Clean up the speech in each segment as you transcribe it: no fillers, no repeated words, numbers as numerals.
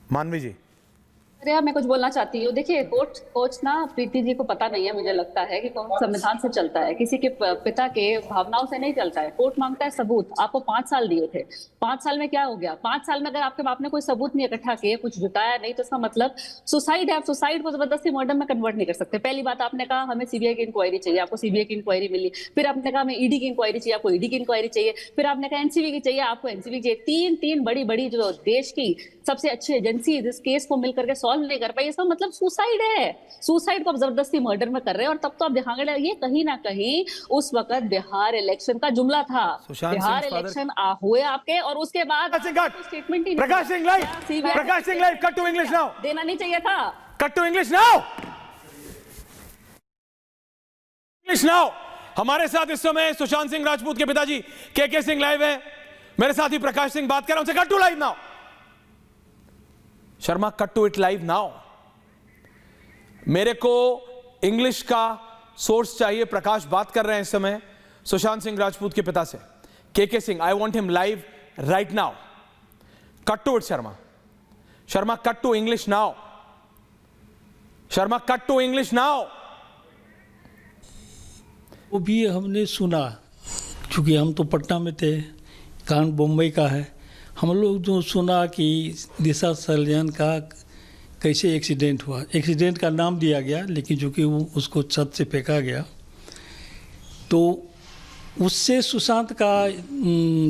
मानवी जी। अरे यार, मैं कुछ बोलना चाहती हूँ। देखिए, कोच ना प्रीति जी को पता नहीं है, मुझे लगता है कि कोर्ट संविधान से चलता है, किसी के पिता के भावनाओं से नहीं चलता है। कोर्ट मांगता है सबूत। आपको 5 साल दिए थे, 5 साल में क्या हो गया? 5 साल में अगर आपके बाप ने कोई सबूत नहीं इकट्ठा किए, कुछ जुटाया नहीं, तो इसका मतलब सुसाइड है। आप सुसाइड को जबरदस्ती मर्डर में कन्वर्ट नहीं कर सकते। पहली बात, आपने कहा हमें सीबीआई की इंक्वायरी चाहिए, आपको सीबीआई की इंक्वायरी मिली। फिर आपने कहा हमें ईडी की इंक्वायरी चाहिए, आपको ईडी की इंक्वायरी चाहिए। फिर आपने कहा एनसीबी की चाहिए, आपको एनसीबी चाहिए। तीन तीन बड़ी बड़ी जो देश की सबसे अच्छी एजेंसी इस केस को मिलकर के सॉल्व नहीं कर पाई, इसका मतलब सुसाइड है। सुसाइड को आप जबरदस्ती मर्डर में कर रहे हैं। और तब तो आप दिखाने लगे, कहीं ना कहीं उस वक्त बिहार इलेक्शन का जुमला था। सुशांत बिहार सिंह फादर इलेक्शन हुए आपके, और उसके बाद स्टेटमेंट ही नहीं Prakash Singh live, Prakash Singh live, cut to English now, देना नहीं चाहिए था। Cut to English now, English now. हमारे साथ इस समय सुशांत सिंह राजपूत के पिताजी के सिंह लाइव है, मेरे साथ ही प्रकाश सिंह बात कर रहा हूं। उनसे cut to live now. Sharma, cut to it live now. मेरे को इंग्लिश का सोर्स चाहिए। प्रकाश बात कर रहे हैं इस समय सुशांत सिंह राजपूत के पिता से, के Singh. I want him live right now. Cut to it Sharma. Sharma, cut to English now. Sharma, cut to English now. वो भी हमने सुना, क्योंकि हम तो पटना में थे, कान बम्बई का है। हम लोग जो सुना कि दिशा सलियान का कैसे एक्सीडेंट हुआ, एक्सीडेंट का नाम दिया गया, लेकिन चूँकि वो उसको छत से फेंका गया, तो उससे सुशांत का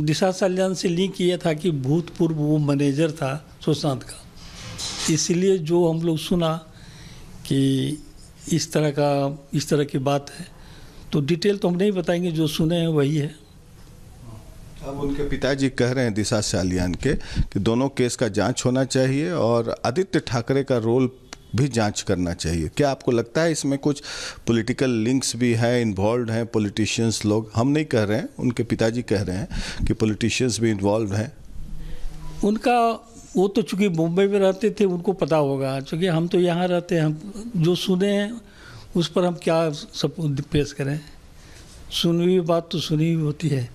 दिशा सलियान से लिंक किया था कि भूतपूर्व वो मैनेजर था सुशांत का। इसलिए जो हम लोग सुना कि इस तरह की बात है, तो डिटेल तो हम नहीं बताएंगे, जो सुने हैं वही है। अब उनके पिताजी कह रहे हैं दिशा सलियान के कि दोनों केस का जांच होना चाहिए और आदित्य ठाकरे का रोल भी जांच करना चाहिए। क्या आपको लगता है इसमें कुछ पॉलिटिकल लिंक्स भी हैं, इन्वॉल्व हैं पॉलिटिशियंस लोग? हम नहीं कह रहे हैं, उनके पिताजी कह रहे हैं कि पॉलिटिशियंस भी इन्वॉल्व हैं। उनका वो तो चूँकि मुंबई में रहते थे, उनको पता होगा। चूँकि हम तो यहाँ रहते हैं, हम जो सुने हैं उस पर हम क्या सब पेश करें। सुनी हुई बात तो सुनी हुई होती है।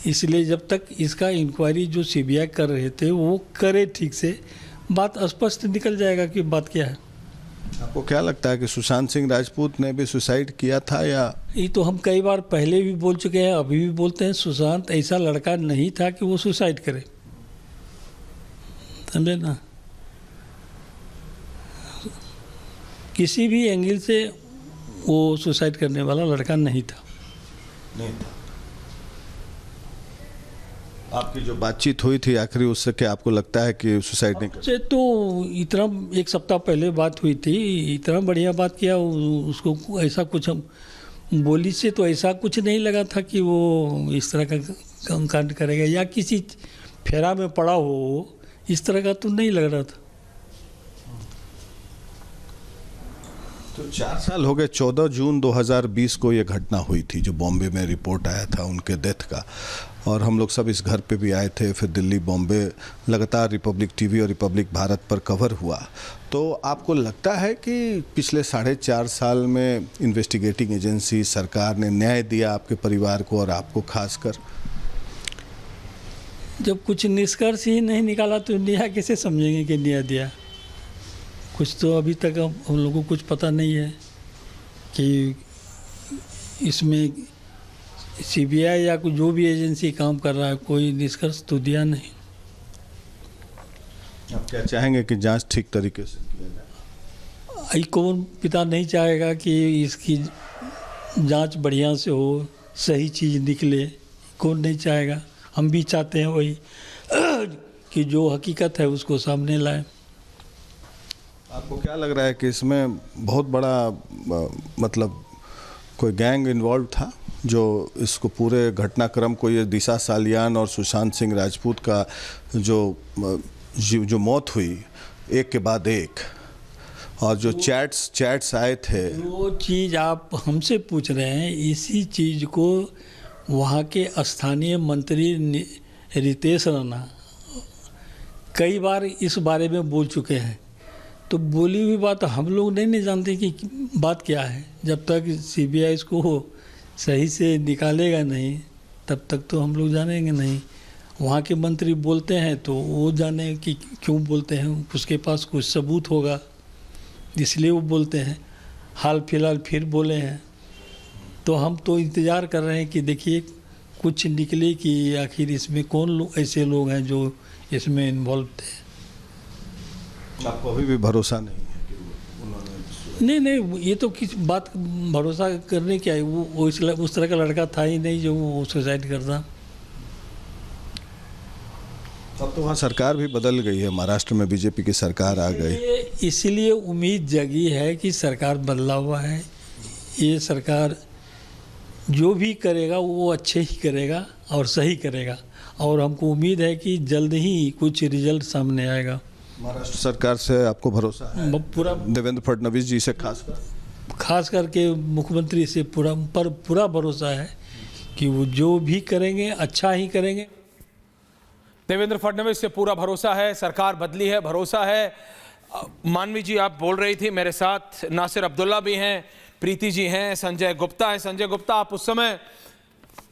इसलिए जब तक इसका इंक्वायरी जो सीबीआई कर रहे थे वो करे ठीक से, बात स्पष्ट निकल जाएगा कि बात क्या है। आपको क्या लगता है कि सुशांत सिंह राजपूत ने भी सुसाइड किया था? या ये तो हम कई बार पहले भी बोल चुके हैं, अभी भी बोलते हैं, सुशांत ऐसा लड़का नहीं था कि वो सुसाइड करे, समझे ना। किसी भी एंगल से वो सुसाइड करने वाला लड़का नहीं था। आपकी जो बातचीत हुई थी आखिरी, उससे क्या आपको लगता है कि सुसाइड नहीं कर? से तो इतना 1 सप्ताह पहले बात हुई थी, इतना बढ़िया बात किया उसको। ऐसा कुछ हम बोली से तो ऐसा कुछ नहीं लगा था कि वो इस तरह का कांड करेगा या किसी फेरा में पड़ा हो, इस तरह का तो नहीं लग रहा था। तो 4 साल हो गए। 14 जून 2020 को ये घटना हुई थी, जो बॉम्बे में रिपोर्ट आया था उनके डेथ का, और हम लोग सब इस घर पे भी आए थे। फिर दिल्ली, बॉम्बे, लगातार रिपब्लिक टीवी और रिपब्लिक भारत पर कवर हुआ। तो आपको लगता है कि पिछले 4.5 साल में इन्वेस्टिगेटिंग एजेंसी, सरकार ने न्याय दिया आपके परिवार को और आपको खासकर? जब कुछ निष्कर्ष ही नहीं निकाला तो न्याय कैसे समझेंगे कि न्याय दिया? कुछ तो अभी तक हम लोगों को कुछ पता नहीं है कि इसमें सीबीआई या जो भी एजेंसी काम कर रहा है, कोई निष्कर्ष तो दिया नहीं। आप क्या चाहेंगे कि जांच ठीक तरीके से किया जाए? कौन पिता नहीं चाहेगा कि इसकी जांच बढ़िया से हो, सही चीज़ निकले? कौन नहीं चाहेगा? हम भी चाहते हैं वही कि जो हकीकत है उसको सामने लाए। आपको क्या लग रहा है कि इसमें बहुत बड़ा मतलब कोई गैंग इन्वॉल्व था, जो इसको पूरे घटनाक्रम को, ये दिशा सलियान और सुशांत सिंह राजपूत का जो मौत हुई एक के बाद एक, और जो चैट्स आए थे, वो चीज़ आप हमसे पूछ रहे हैं, इसी चीज़ को वहाँ के स्थानीय मंत्री रितेश राणा कई बार इस बारे में बोल चुके हैं। तो बोली हुई बात हम लोग नहीं जानते कि बात क्या है। जब तक सीबीआई इसको सही से निकालेगा नहीं, तब तक तो हम लोग जानेंगे नहीं। वहाँ के मंत्री बोलते हैं तो वो जाने कि क्यों बोलते हैं, उसके पास कुछ सबूत होगा इसलिए वो बोलते हैं। हाल फिलहाल फिर बोले हैं, तो हम तो इंतज़ार कर रहे हैं कि देखिए कुछ निकले कि आखिर इसमें कौन लोग ऐसे लोग हैं जो इसमें इन्वॉल्व थे। आपको अभी भी भरोसा नहीं है कि उन्होंने? नहीं, ये तो किस बात भरोसा करने क्या है, वो उस तरह का लड़का था ही नहीं जो वो सुसाइड करता। अब तो वहाँ सरकार भी बदल गई है, महाराष्ट्र में बीजेपी की सरकार आ गई। इसीलिए उम्मीद जगी है कि सरकार बदला हुआ है। ये सरकार जो भी करेगा वो अच्छे ही करेगा और सही करेगा, और हमको उम्मीद है कि जल्द ही कुछ रिजल्ट सामने आएगा। महाराष्ट्र सरकार से आपको भरोसा है? पूरा, देवेंद्र फडणवीस जी से खास करके मुख्यमंत्री से पूरा भरोसा है कि वो जो भी करेंगे अच्छा ही करेंगे। देवेंद्र फडणवीस से पूरा भरोसा है, सरकार बदली है, भरोसा है। मानवी जी, आप बोल रही थी, मेरे साथ नासिर अब्दुल्ला भी हैं, प्रीति जी हैं, संजय गुप्ता है। संजय गुप्ता, आप उस समय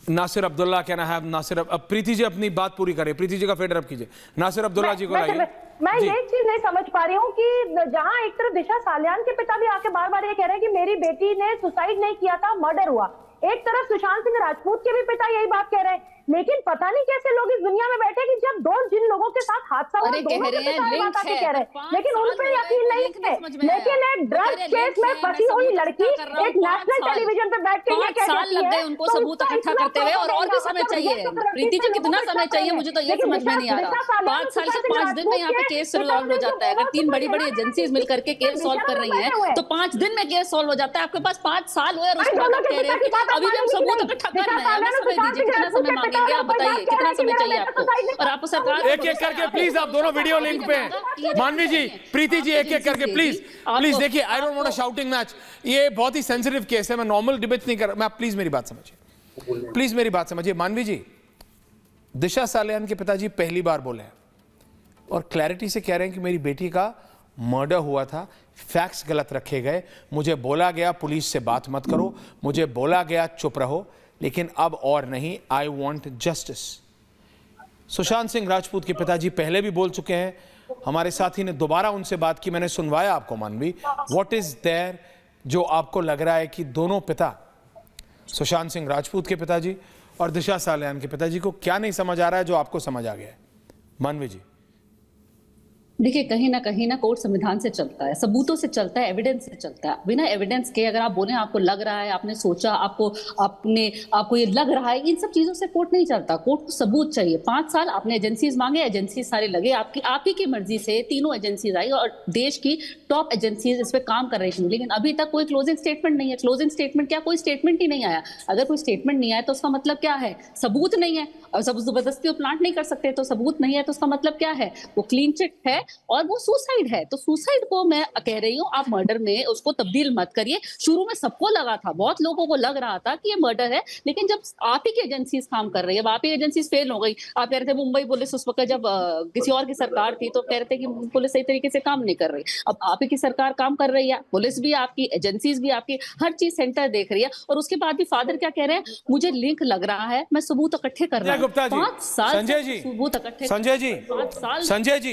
नासिर अब्दुल्ला कहना है, नासिर अब प्रीति जी अपनी बात पूरी करें, प्रीति जी का फेडर अप कीजिए, नासिर अब्दुल्ला जी को लाइए। मैं ये चीज नहीं समझ पा रही हूँ कि जहाँ एक तरफ दिशा सालियान के पिता भी आके बार बार ये कह रहे हैं कि मेरी बेटी ने सुसाइड नहीं किया था, मर्डर हुआ, एक तरफ सुशांत सिंह राजपूत के भी पिता यही बात कह रहे हैं, लेकिन पता नहीं कैसे लोग इस दुनिया में बैठे कि जब जिन लोगों के साथ हादसा हुआ दोनों के पिता बात आके कह रहे हैं, लेकिन उन पर यकीन नहीं है। लेकिन एक ड्रग केस में फंसी हुई लड़की एक नेशनल टेलीविजन पे बैठ के ये कह रही है, उनको सबूत इकट्ठा करते हुए, और भी समय चाहिए। प्रीति जी, कितना समय चाहिए, मुझे तो ये समझ में नहीं आ रहा। 5 साल से 5 दिन में यहाँ पे केस सॉल्व हो जाता है। अगर 3 बड़ी बड़ी एजेंसीज मिलकर के केस सॉल्व कर रही हैं तो 5 दिन में केस सॉल्व हो जाता है। आपके पास 5 साल हुए और उसके बाद आप कह रहे हैं कि अभी भी हम सबूत इकट्ठा कर रहे हैं। हमें समय दीजिए, कितना समय मांगेंगे आप बताइए, कितना समय चाहिए आपको? और आपको सरकार एक एक करके प्लीज, आप दोनों वीडियो लिंक पे हैं। मानवी जी, प्रीति जी, एक एक करके प्लीज प्लीज देखिए। I don't want a shouting match, ये बहुत ही सेंसिटिव केस है, मैं नॉर्मल डिबेट नहीं कर, मैं प्लीज मेरी बात समझिए, प्लीज मेरी बात समझिए। मानवी जी, दिशा सालियान के पिताजी पहली बार बोले हैं और क्लैरिटी से कह रहे हैं कि मेरी बेटी का मर्डर हुआ था, फैक्ट्स गलत रखे गए, मुझे बोला गया पुलिस से बात मत करो, मुझे बोला गया चुप रहो, लेकिन अब और नहीं, I want justice. Sushant Singh Rajput के पिताजी पहले भी बोल चुके हैं, हमारे साथी ने दोबारा उनसे बात की, मैंने सुनवाया आपको। मानवी, व्हाट इज देयर जो आपको लग रहा है कि दोनों पिता, सुशांत सिंह राजपूत के पिताजी और दिशा सालियान के पिताजी को क्या नहीं समझ आ रहा है जो आपको समझ आ गया है? मानवी जी, देखिए, कहीं ना कोर्ट संविधान से चलता है, सबूतों से चलता है, एविडेंस से चलता है। बिना एविडेंस के अगर आप बोले आपको लग रहा है, आपने सोचा, आपको ये लग रहा है, इन सब चीजों से कोर्ट नहीं चलता। कोर्ट को सबूत चाहिए। 5 साल आपने एजेंसीज मांगे, एजेंसी सारे लगे, आप ही की मर्जी से तीनों एजेंसीज आई और देश की टॉप एजेंसीज इस पे काम कर रही थी, लेकिन अभी तक कोई क्लोजिंग स्टेटमेंट नहीं है। क्लोजिंग स्टेटमेंट क्या, कोई स्टेटमेंट ही नहीं आया। अगर कोई स्टेटमेंट नहीं आया तो उसका मतलब क्या है? सबूत नहीं है। और सब जबरदस्ती प्लांट नहीं कर सकते, तो सबूत नहीं है तो उसका मतलब क्या है? वो क्लीन चिट है और वो सुसाइड है। तो सुसाइड को मैं कह रही हूँ, आप मर्डर में उसको तब्दील मत करिए। शुरू में सबको लगा था, बहुत लोगों को लग रहा था कि ये मर्डर है, लेकिन जब आप ही की एजेंसीज काम कर रही है, अब आप ही एजेंसीज फेल हो गई। आप कह रहे थे मुंबई पुलिस उस वक्त जब किसी और की सरकार थी तो कह रहे थे कि पुलिस सही तरीके से काम नहीं कर रही। अब आप ही की सरकार काम कर रही है, पुलिस भी आपकी, एजेंसीज भी आपकी, हर चीज सेंटर देख रही है। और उसके बाद भी फादर क्या कह रहे हैं? मुझे लिंक लग रहा है, मैं सबूत इकट्ठे कर रहा हूँ। 5 साल संजय जी, सबूत इकट्ठे, संजय जी, 5 साल संजय जी